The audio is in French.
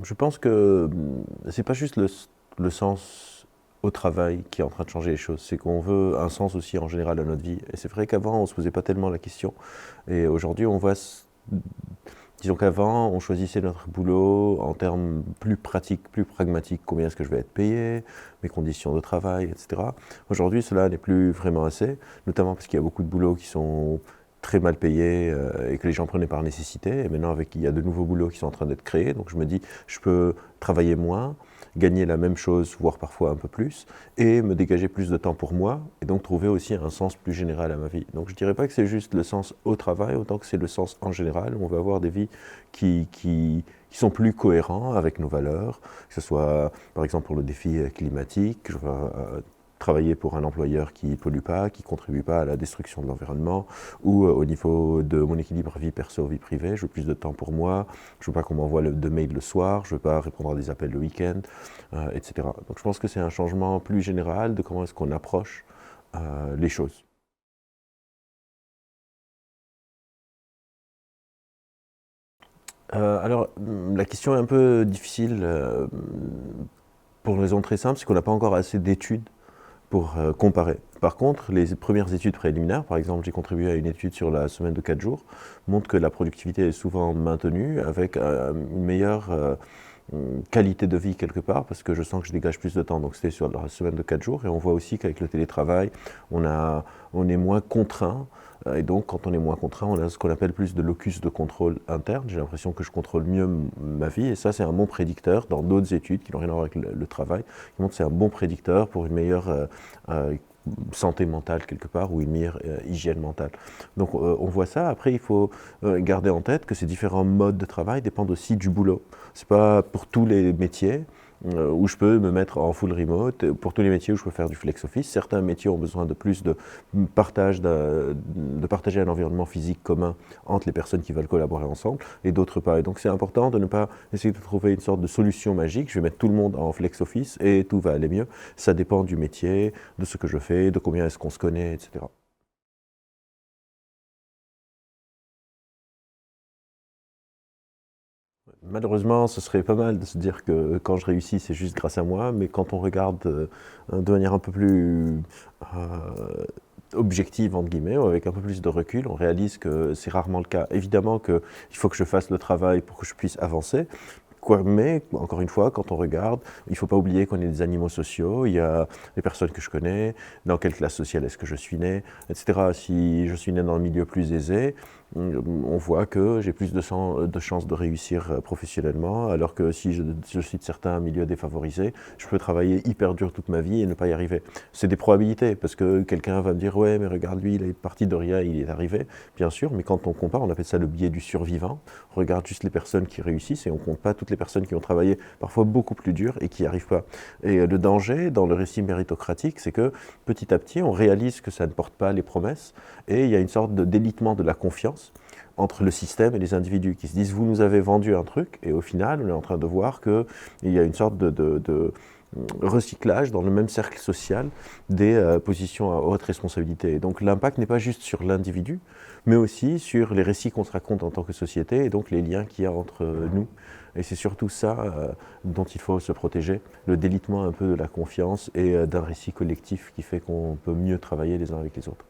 Je pense que c'est pas juste le sens au travail qui est en train de changer les choses, c'est qu'on veut un sens aussi en général à notre vie. Et c'est vrai qu'avant, on se posait pas tellement la question. Et aujourd'hui, on voit, disons qu'avant, on choisissait notre boulot en termes plus pratiques, plus pragmatiques. Combien est-ce que je vais être payé, mes conditions de travail, etc. Aujourd'hui, cela n'est plus vraiment assez, notamment parce qu'il y a beaucoup de boulots qui sont très mal payés et que les gens prenaient par nécessité. Et maintenant, il y a de nouveaux boulots qui sont en train d'être créés. Donc je me dis, je peux travailler moins, gagner la même chose, voire parfois un peu plus, et me dégager plus de temps pour moi, et donc trouver aussi un sens plus général à ma vie. Donc je ne dirais pas que c'est juste le sens au travail, autant que c'est le sens en général, où on va avoir des vies qui sont plus cohérents avec nos valeurs, que ce soit par exemple pour le défi climatique, je vais travailler pour un employeur qui ne pollue pas, qui ne contribue pas à la destruction de l'environnement, ou au niveau de mon équilibre vie perso-vie privée, je veux plus de temps pour moi, je ne veux pas qu'on m'envoie de mails le soir, je ne veux pas répondre à des appels le week-end, etc. Donc je pense que c'est un changement plus général de comment est-ce qu'on approche les choses. La question est un peu difficile pour une raison très simple, c'est qu'on n'a pas encore assez d'études pour comparer. Par contre, les premières études préliminaires, par exemple, j'ai contribué à une étude sur la semaine de 4 jours, montrent que la productivité est souvent maintenue avec une meilleure qualité de vie quelque part, parce que je sens que je dégage plus de temps. Donc c'était sur la semaine de 4 jours, et on voit aussi qu'avec le télétravail, on est moins contraint. Et donc, quand on est moins contraint, on a ce qu'on appelle plus de locus de contrôle interne. J'ai l'impression que je contrôle mieux ma vie, et ça, c'est un bon prédicteur dans d'autres études qui n'ont rien à voir avec le travail, qui montrent que c'est un bon prédicteur pour une meilleure santé mentale quelque part, ou une meilleure hygiène mentale. Donc on voit ça. Après, il faut garder en tête que ces différents modes de travail dépendent aussi du boulot. C'est pas pour tous les métiers où je peux me mettre en full remote, pour tous les métiers où je peux faire du flex office. Certains métiers ont besoin de plus de de partager un environnement physique commun entre les personnes qui veulent collaborer ensemble, et d'autres pas. Et donc c'est important de ne pas essayer de trouver une sorte de solution magique. Je vais mettre tout le monde en flex office et tout va aller mieux. Ça dépend du métier, de ce que je fais, de combien est-ce qu'on se connaît, etc. Malheureusement, ce serait pas mal de se dire que quand je réussis, c'est juste grâce à moi, mais quand on regarde de manière un peu plus objective, entre guillemets, ou avec un peu plus de recul, on réalise que c'est rarement le cas. Évidemment qu'il faut que je fasse le travail pour que je puisse avancer, mais, encore une fois, quand on regarde, il ne faut pas oublier qu'on est des animaux sociaux. Il y a les personnes que je connais, dans quelle classe sociale est-ce que je suis né, etc. Si je suis né dans un milieu plus aisé, on voit que j'ai plus de chances de réussir professionnellement, alors que si je suis de certains milieux défavorisés, je peux travailler hyper dur toute ma vie et ne pas y arriver. C'est des probabilités, parce que quelqu'un va me dire « ouais, mais regarde lui, il est parti de rien, il est arrivé ». Bien sûr, mais quand on compare, on appelle ça le biais du survivant. On regarde juste les personnes qui réussissent et on ne compte pas toutes les personnes qui ont travaillé parfois beaucoup plus dur et qui n'y arrivent pas. Et le danger dans le récit méritocratique, c'est que petit à petit, on réalise que ça ne porte pas les promesses, et il y a une sorte de délitement de la confiance entre le système et les individus qui se disent « vous nous avez vendu un truc », et au final, on est en train de voir qu'il y a une sorte de recyclage dans le même cercle social des positions à haute responsabilité. Et donc l'impact n'est pas juste sur l'individu, mais aussi sur les récits qu'on se raconte en tant que société, et donc les liens qu'il y a entre nous. Et c'est surtout ça dont il faut se protéger, le délitement un peu de la confiance et d'un récit collectif qui fait qu'on peut mieux travailler les uns avec les autres.